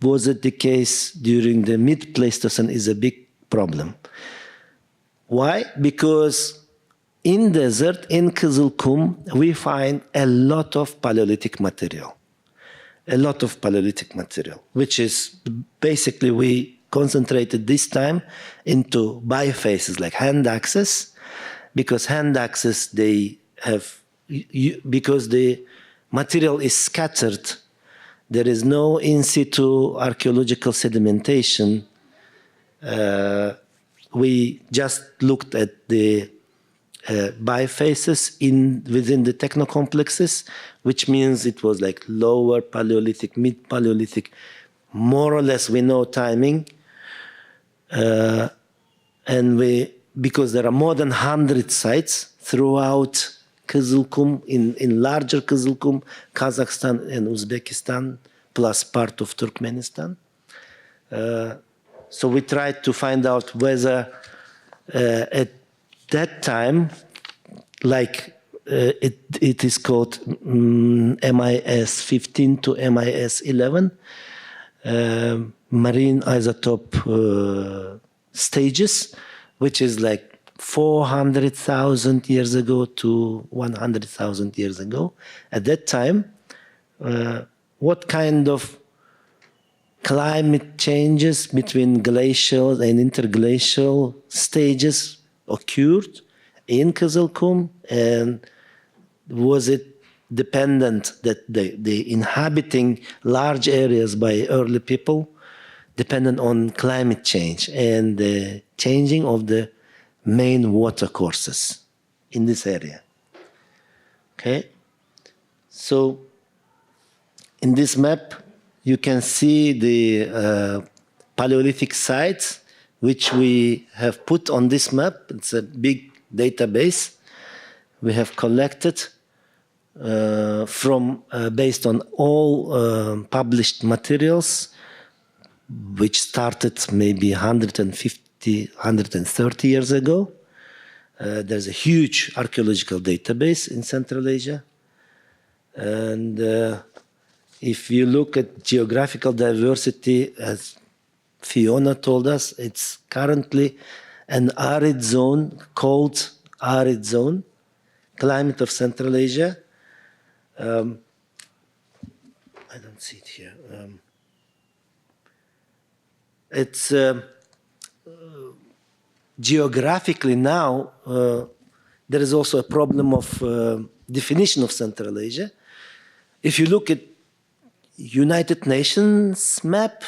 was it the case during the mid-Pleistocene is a big problem. Why? Because in desert, in Qyzylqum, we find a lot of Paleolithic material. A lot of Paleolithic material, which is basically we concentrated this time into bifaces like hand axes, because hand axes, they have, because the material is scattered, there is no in situ archaeological sedimentation. We just looked at the bifaces within the technocomplexes, which means it was like lower Paleolithic, mid Paleolithic, more or less we know timing. And because there are more than 100 sites throughout Qyzylqum, in larger Qyzylqum, Kazakhstan and Uzbekistan, plus part of Turkmenistan. So we tried to find out whether at that time, like it is called MIS 15 to MIS 11, marine isotope stages, which is like 400,000 years ago to 100,000 years ago. At that time, what kind of climate changes between glacial and interglacial stages occurred in Qyzylqum, and was it dependent that the inhabiting large areas by early people dependent on climate change and the changing of the main water courses in this area. Okay, so in this map you can see the Paleolithic sites which we have put on this map. It's a big database we have collected based on all published materials, which started maybe 150, 130 years ago. There's a huge archaeological database in Central Asia. And if you look at geographical diversity, as Fiona told us, it's currently an arid zone called Arid Zone, climate of Central Asia. I don't see it here. It's geographically now, there is also a problem of definition of Central Asia. If you look at United Nations map,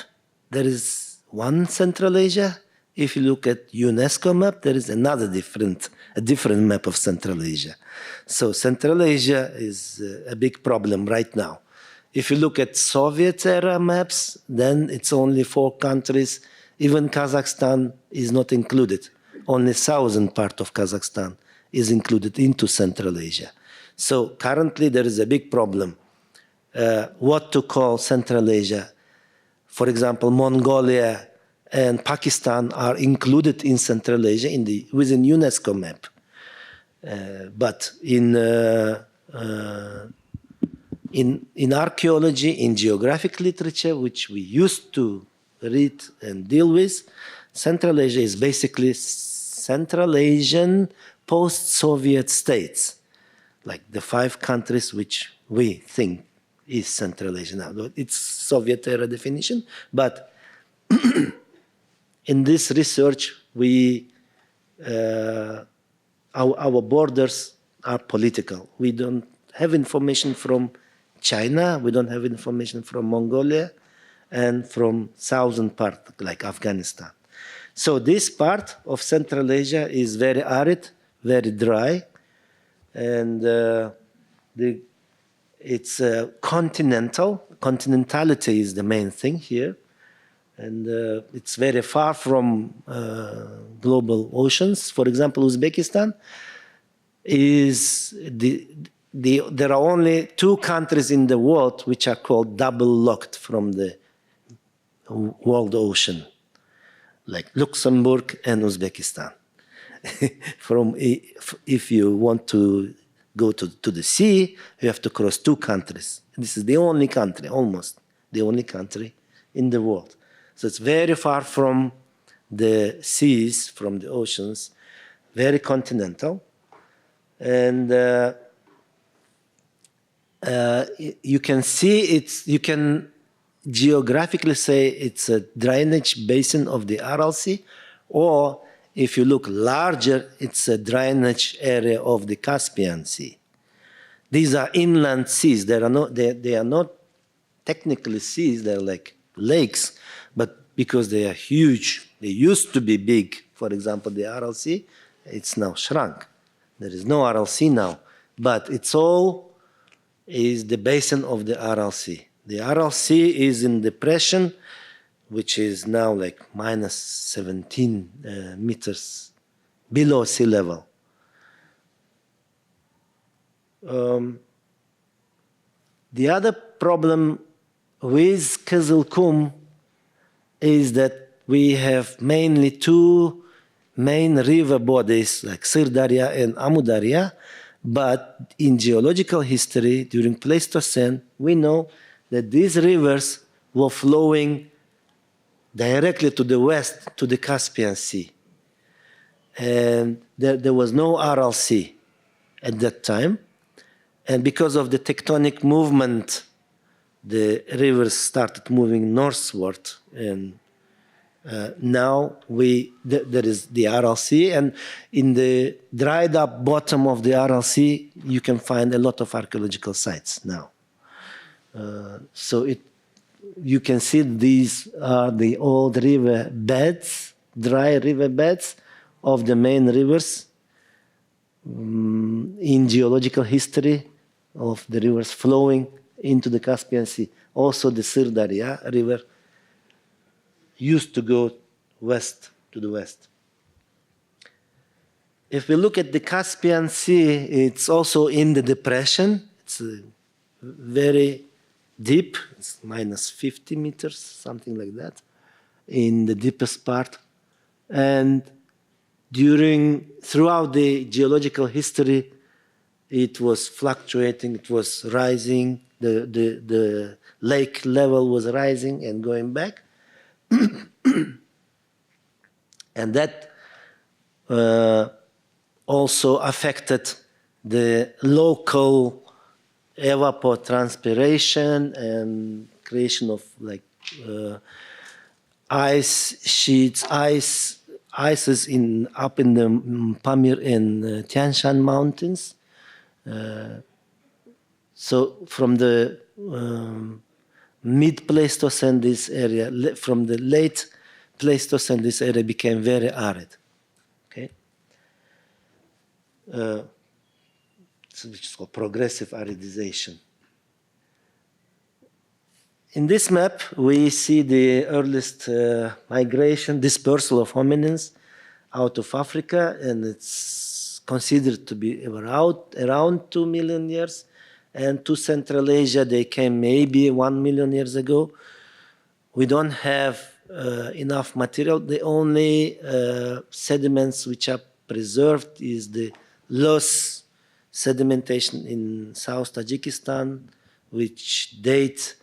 there is one Central Asia. If you look at UNESCO map, there is a different map of Central Asia. So Central Asia is a big problem right now. If you look at Soviet era maps, then it's only 4 countries. Even Kazakhstan is not included. Only southern part of Kazakhstan is included into Central Asia. So currently there is a big problem. What to call Central Asia? For example, Mongolia and Pakistan are included in Central Asia within UNESCO map. But in archaeology, in geographic literature, which we used to read and deal with, Central Asia is basically Central Asian post-Soviet states, like the 5 countries which we think is Central Asia now. It's Soviet era definition, but in this research, our borders are political. We don't have information from China, we don't have information from Mongolia, and from southern part, like Afghanistan. So this part of Central Asia is very arid, very dry, and it's continental. Continentality is the main thing here. And it's very far from global oceans. For example, Uzbekistan is there are only 2 countries in the world which are called double locked from the world ocean, like Luxembourg and Uzbekistan. If you want to go to the sea, you have to cross 2 countries. This is the only country, almost the only country in the world. So it's very far from the seas, from the oceans, very continental. And you can see you can geographically say it's a drainage basin of the Aral Sea, or if you look larger, it's a drainage area of the Caspian Sea. These are inland seas. They are not technically seas, they're like lakes, but because they are huge, they used to be big. For example, the Aral Sea, it's now shrunk. There is no Aral Sea now, but it's all is the basin of the Aral Sea. The Aral Sea is in depression, which is now like minus 17 meters below sea level. The other problem with Qyzylqum is that we have mainly two main river bodies like Sirdarya and Amudarya, but in geological history during Pleistocene, we know that these rivers were flowing directly to the west, to the Caspian Sea. And there was no Aral Sea at that time. And because of the tectonic movement, the rivers started moving northward. And now there is the Aral Sea. And in the dried up bottom of the Aral Sea, you can find a lot of archaeological sites now. So you can see these are the old river beds, dry river beds of the main rivers in geological history of the rivers flowing into the Caspian Sea. Also the Sirdarya river used to go west to the west. If we look at the Caspian Sea, it's also in the depression. It's very deep, it's minus 50 meters, something like that, in the deepest part. And throughout the geological history, it was fluctuating, it was rising, the lake level was rising and going back. And that also affected the local evapotranspiration and creation of like ice sheets, ices up in the Pamir and Tian Shan mountains. So from the mid-Pleistocene, this area, from the late Pleistocene, this area became very arid. Okay, which is called progressive aridization. In this map, we see the earliest migration, dispersal of hominins out of Africa, and it's considered to be around 2 million years. And to Central Asia, they came maybe 1 million years ago. We don't have enough material. The only sediments which are preserved is the loess sedimentation in South Tajikistan, which date,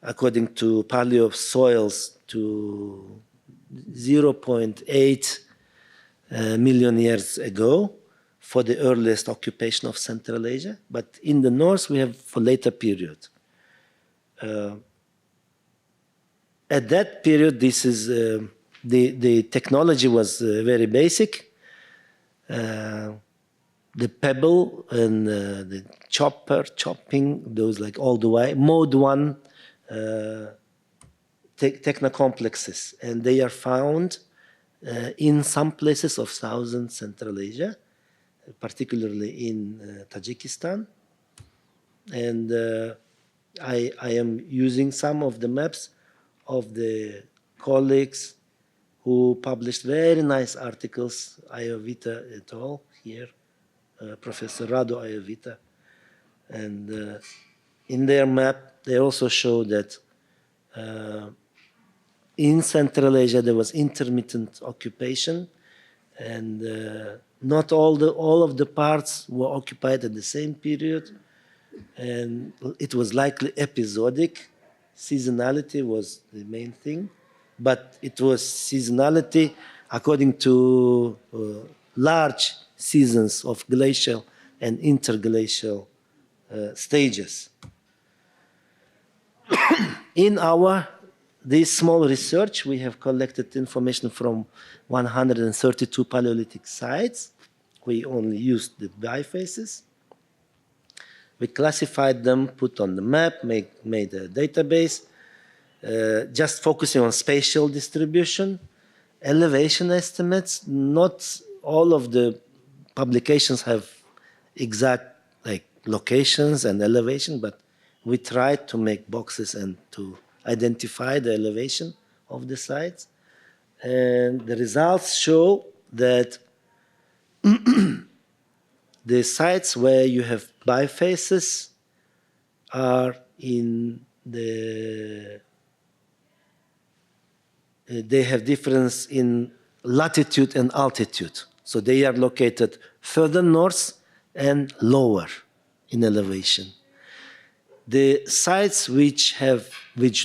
according to paleo soils, to 0.8 million years ago for the earliest occupation of Central Asia. But in the north, we have for later period. At that period, this is the technology was very basic. The pebble and the chopping, those like all the way, mode 1 technocomplexes. And they are found in some places of southern Central Asia, particularly in Tajikistan. And I am using some of the maps of the colleagues who published very nice articles, Ayovita et al. Here, Professor Rado Ayovita. And in their map, they also show that in Central Asia there was intermittent occupation, and not all of the parts were occupied at the same period, and it was likely episodic. seasonality was the main thing, but it was seasonality according to large seasons of glacial and interglacial stages. In this small research, we have collected information from 132 Paleolithic sites. We only used the bifaces. We classified them, put on the map, made a database, just focusing on spatial distribution, elevation estimates. Not all of the publications have exact locations and elevation, but we tried to make boxes and to identify the elevation of the sites. And the results show that the sites where you have bifaces are in they have difference in latitude and altitude. So they are located further north and lower in elevation. The sites which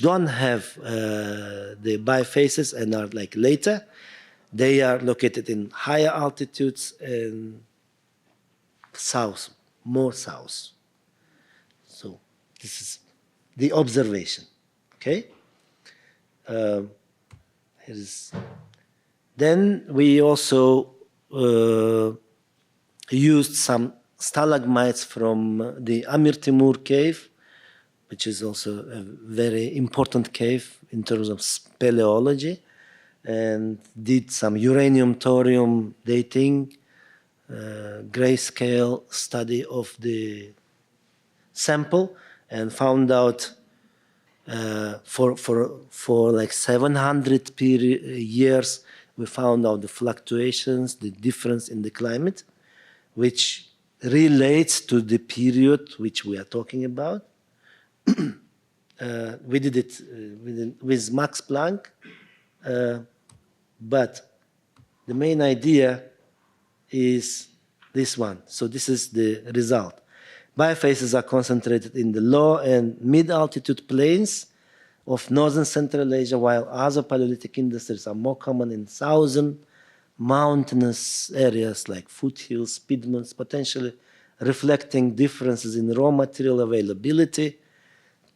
don't have the bifaces and are later, they are located in higher altitudes and south, more south. So this is the observation. Okay. Then we also used some stalagmites from the Amir Timur cave, which is also a very important cave in terms of speleology, and did some uranium-thorium dating, grayscale study of the sample, and found out for like 700 years, we found out the fluctuations, the difference in the climate, which relates to the period which we are talking about. We did it with Max Planck, but the main idea is this one. So this is the result. Bifaces are concentrated in the low and mid-altitude plains of northern Central Asia, while other Paleolithic industries are more common in southern mountainous areas like foothills, piedmonts, potentially reflecting differences in raw material availability,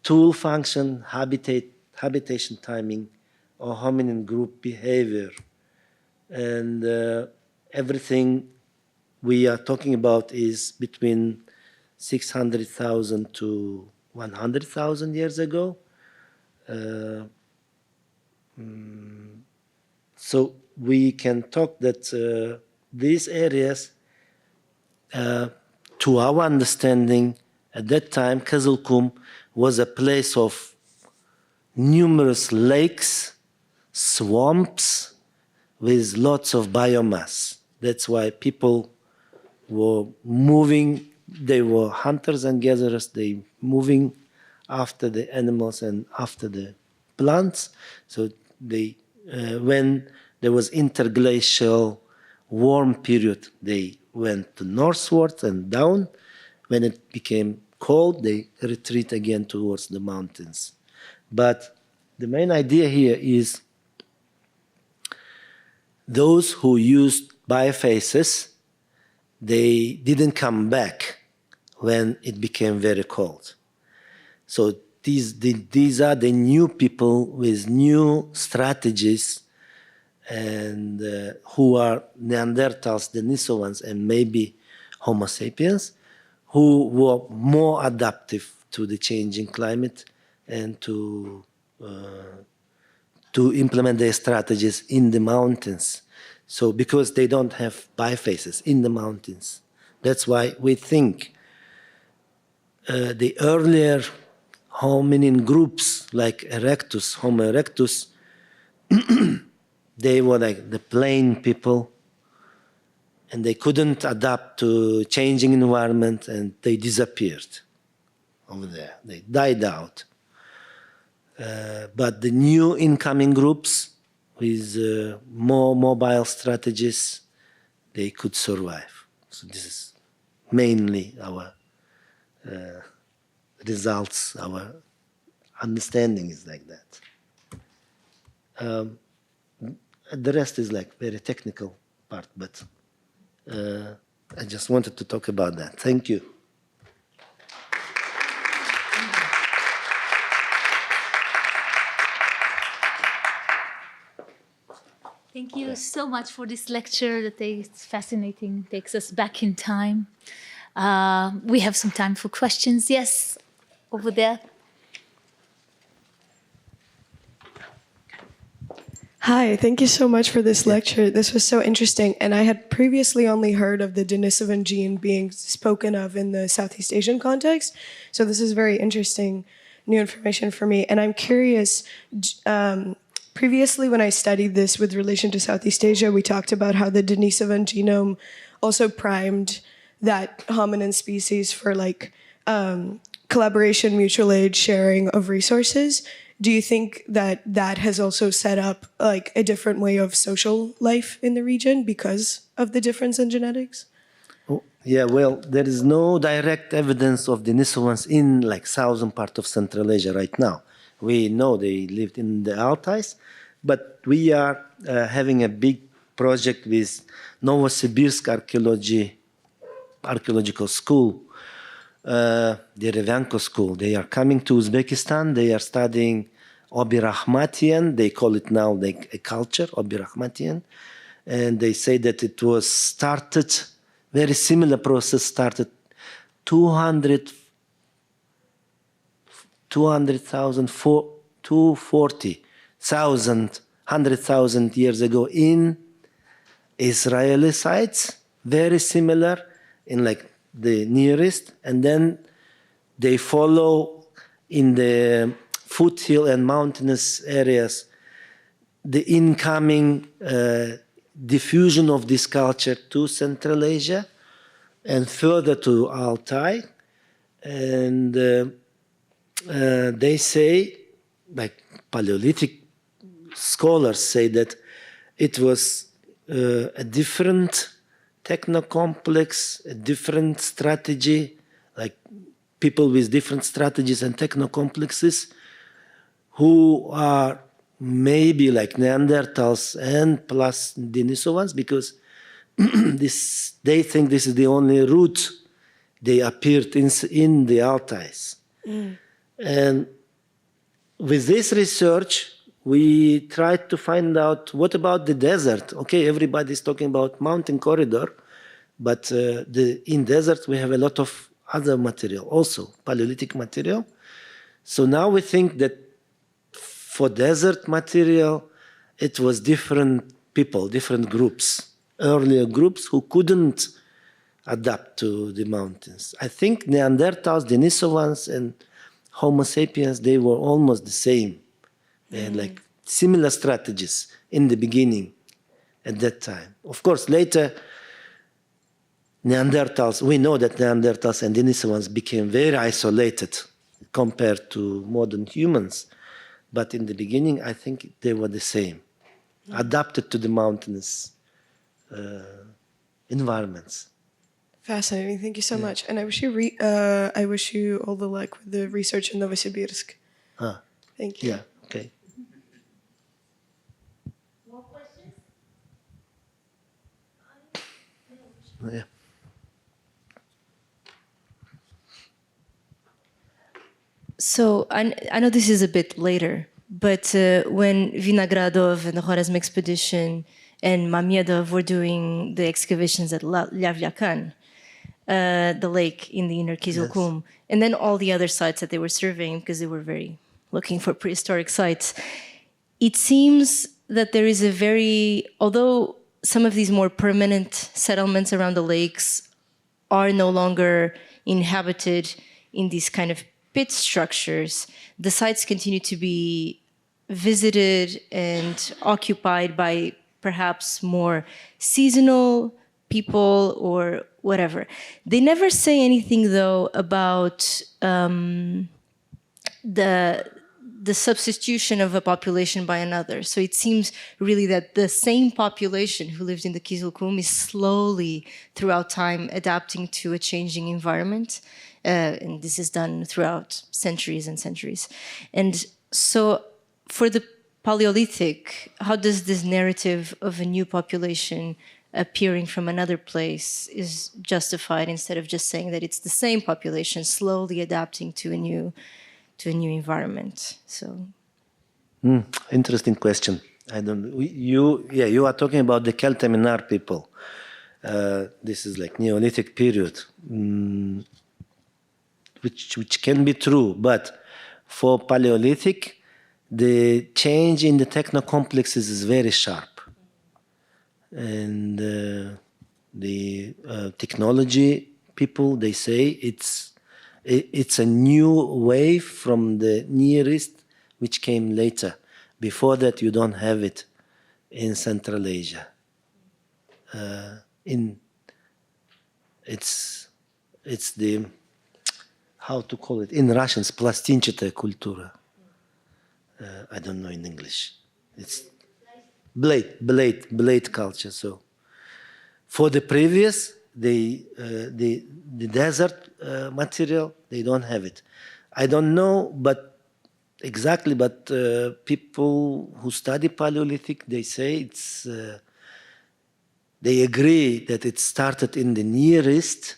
tool function, habitation timing, or hominin group behavior. And everything we are talking about is between 600,000 to 100,000 years ago. So we can talk that these areas, to our understanding, at that time, Qyzylqum was a place of numerous lakes, swamps, with lots of biomass. That's why people were moving. They were hunters and gatherers. They moving after the animals and after the plants. So they, when there was interglacial warm period, they went to northward and down. When it became cold, they retreat again towards the mountains. But the main idea here is those who used bifaces, they didn't come back when it became very cold. So these are the new people with new strategies, and who are Neanderthals, Denisovans, and maybe Homo sapiens, who were more adaptive to the changing climate and to implement their strategies in the mountains. So because they don't have bifaces in the mountains. That's why we think the earlier hominin groups like erectus, Homo erectus, they were like the plain people, and they couldn't adapt to changing environment, and they disappeared over there. They died out. But the new incoming groups with more mobile strategies, they could survive. So this is mainly our results, our understanding is like that. The rest is like very technical part, but I just wanted to talk about that. Thank you. Thank you so much for this lecture that is fascinating, takes us back in time. We have some time for questions. Yes, over there. Hi, thank you so much for this lecture. This was so interesting. And I had previously only heard of the Denisovan gene being spoken of in the Southeast Asian context. So this is very interesting new information for me. And I'm curious, previously when I studied this with relation to Southeast Asia, we talked about how the Denisovan genome also primed that hominin species for like collaboration, mutual aid, sharing of resources. Do you think that that has also set up like a different way of social life in the region because of the difference in genetics? Oh, yeah, well, there is no direct evidence of Denisovans in like southern part of Central Asia right now. We know they lived in the Altais, but we are having a big project with Novosibirsk Archaeological School, the Revanko School. They are coming to Uzbekistan. They are studying Obi-Rahmatian. They call it now like a culture, Obi-Rahmatian. And they say that it was started, very similar process started 240,000 100,000 years ago in Israeli sites, very similar in like the nearest, and then they follow in the foothill and mountainous areas the incoming diffusion of this culture to Central Asia and further to Altai. And they say, like Paleolithic scholars say, that it was a different techno-complex, a different strategy, like people with different strategies and techno-complexes who are maybe like Neanderthals and plus Denisovans, because they think this is the only route they appeared in the Altais. And with this research, we tried to find out what about the desert. Okay, everybody's talking about mountain corridor, but in desert we have a lot of other material also, Paleolithic material. So now we think that for desert material, it was different people, different groups, earlier groups who couldn't adapt to the mountains. I think Neanderthals, Denisovans, and Homo sapiens, they were almost the same. They had like similar strategies in the beginning at that time. Of course, later, Neanderthals, we know that Neanderthals and Denisovans became very isolated compared to modern humans. But in the beginning, I think they were the same, adapted to the mountainous environments. Fascinating. Thank you so much. And I wish you all the luck with the research in Novosibirsk. Thank you. Yeah, okay. More questions? Yeah. So I know this is a bit later, but when Vinogradov and the Khwarezm expedition and Mamedov were doing the excavations at Lavlyakan, the lake in the inner Qyzylqum, and then all the other sites that they were surveying, because they were very looking for prehistoric sites, it seems that there is although some of these more permanent settlements around the lakes are no longer inhabited in these kind of pit structures, the sites continue to be visited and occupied by perhaps more seasonal people or whatever. They never say anything, though, about the substitution of a population by another. So it seems really that the same population who lived in the Qyzylqum is slowly, throughout time, adapting to a changing environment. And this is done throughout centuries and centuries. And so for the Paleolithic, how does this narrative of a new population appearing from another place is justified instead of just saying that it's the same population slowly adapting to a new environment? So, interesting question. I don't. You are talking about the Celtaminar people. This is like Neolithic period, which can be true, but for Paleolithic, the change in the techno-complexes is very sharp. And the technology people, they say it's a new wave from the Near East, which came later. Before that, you don't have it in Central Asia. It's the, how to call it, in Russian, plastinchатая культура. I don't know in English. It's blade culture. So for the previous, the desert material, they don't have it. I don't know, but exactly. But people who study Paleolithic, they say it's. They agree that it started in the Near East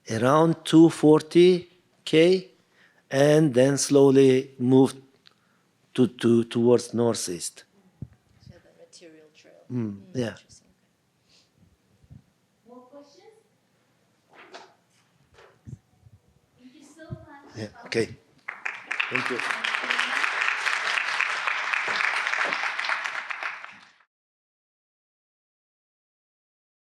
around 240K, and then slowly moved towards northeast. so the material trail. Yeah. More questions? Thank you so much. Yeah. Okay. Thank you.